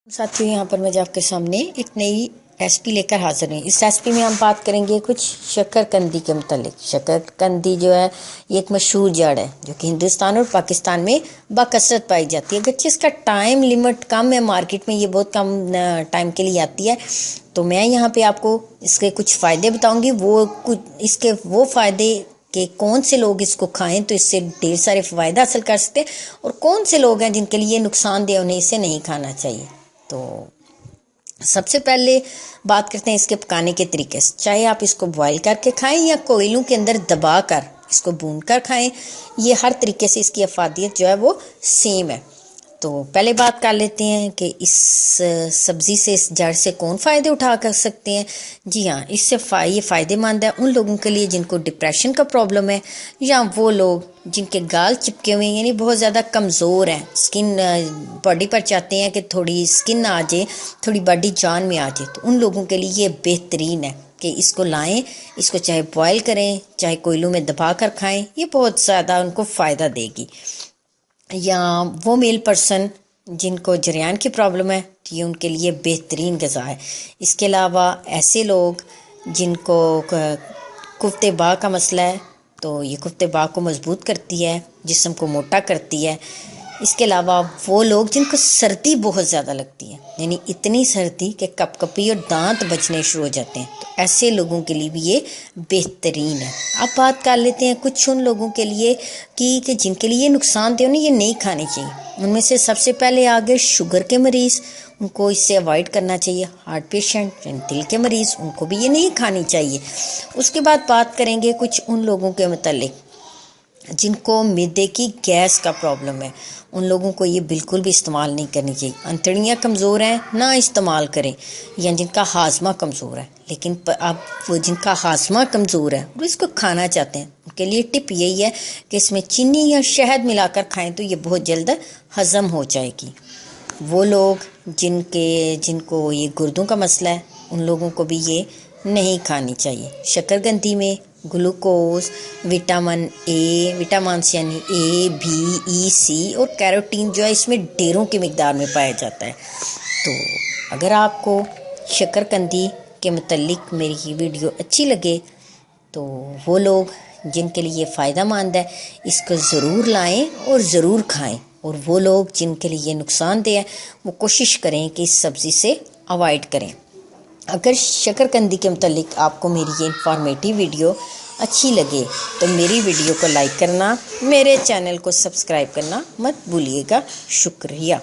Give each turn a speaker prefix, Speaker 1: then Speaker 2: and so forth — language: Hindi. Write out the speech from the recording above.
Speaker 1: साथियों, यहाँ पर मैं आपके सामने एक नई रेसिपी लेकर हाजिर हूँ। इस रेसिपी में हम बात करेंगे कुछ शकरकंदी के मुतालिक। शकरकंदी जो है ये एक मशहूर जड़ है जो कि हिंदुस्तान और पाकिस्तान में बाकसरत पाई जाती है। अगरचे इसका टाइम लिमिट कम है, मार्केट में ये बहुत कम टाइम के लिए आती है, तो मैं यहाँ पे आपको इसके कुछ फ़ायदे बताऊँगी। वो फ़ायदे कि कौन से लोग इसको खाएं तो इससे ढेर सारे फ़ायदे हासिल कर सकते हैं, और कौन से लोग हैं जिनके लिए नुकसानदेह, उन्हें इसे नहीं खाना चाहिए। तो सबसे पहले बात करते हैं इसके पकाने के तरीके से। चाहे आप इसको बॉईल करके खाएं या कोयलों के अंदर दबा कर इसको भून कर खाएं, ये हर तरीके से इसकी अफादियत जो है वो सेम है। तो पहले बात कर लेते हैं कि इस सब्ज़ी से, इस जड़ से कौन फ़ायदे उठा कर सकते हैं। जी हाँ, इससे ये फ़ायदेमंद है उन लोगों के लिए जिनको डिप्रेशन का प्रॉब्लम है, या वो लोग जिनके गाल चिपके हुए हैं, यानी बहुत ज़्यादा कमज़ोर हैं, स्किन बॉडी पर चाहते हैं कि थोड़ी स्किन आ जाए, थोड़ी बॉडी जान में आ जाए, तो उन लोगों के लिए ये बेहतरीन है कि इसको लाएं। इसको चाहे बॉयल करें, चाहे कोयलों में दबा कर खाएं, ये बहुत ज़्यादा उनको फ़ायदा देगी। या वो मेल पर्सन जिनको जरियान की प्रॉब्लम है, तो ये उनके लिए बेहतरीन ग़िज़ा है। इसके अलावा ऐसे लोग जिनको कुफ्ते बाग का मसला है, तो ये कुफ्ते बाग को मजबूत करती है, जिस्म को मोटा करती है। इसके अलावा वो लोग जिनको सर्दी बहुत ज़्यादा लगती है, यानी इतनी सर्दी कि कपकपी और दांत बजने शुरू हो जाते हैं, तो ऐसे लोगों के लिए भी ये बेहतरीन है। अब बात कर लेते हैं कुछ उन लोगों के लिए कि जिनके लिए नुकसानदेह उन्हें ये नहीं खानी चाहिए। उनमें से सबसे पहले आ गए शुगर के मरीज़, उनको इससे अवॉइड करना चाहिए। हार्ट पेशेंट, दिल के मरीज़, उनको भी ये नहीं खानी चाहिए। उसके बाद बात करेंगे कुछ उन लोगों के मुतालिक जिनको मैदे की गैस का प्रॉब्लम है, उन लोगों को ये बिल्कुल भी इस्तेमाल नहीं करनी चाहिए। अंतड़ियाँ कमज़ोर हैं, ना इस्तेमाल करें। या जिनका हाजमा कमज़ोर है, लेकिन अब वो जिनका हाजमा कमज़ोर है और इसको खाना चाहते हैं, उनके लिए टिप यही है कि इसमें चीनी या शहद मिलाकर खाएं, तो ये बहुत जल्द हज़म हो जाएगी। वो लोग जिनको ये गुर्दों का मसला है, उन लोगों को भी ये नहीं खानी चाहिए। शकरकंदी में ग्लूकोज, विटामिन्स यानी ए, बी, ई, सी और कैरोटीन जो है इसमें ढेरों की मिकदार में पाया जाता है। तो अगर आपको शकरकंदी के मुतल्लिक मेरी ये वीडियो अच्छी लगे, तो वो लोग जिनके लिए फ़ायदेमंद है इसको ज़रूर लाएं और ज़रूर खाएं, और वो लोग जिनके लिए नुकसानदेह है वो कोशिश करें कि इस सब्ज़ी से अवॉइड करें। अगर शकरकंदी के मुतालिक आपको मेरी ये इन्फॉर्मेटिव वीडियो अच्छी लगे तो मेरी वीडियो को लाइक करना, मेरे चैनल को सब्सक्राइब करना मत भूलिएगा। शुक्रिया।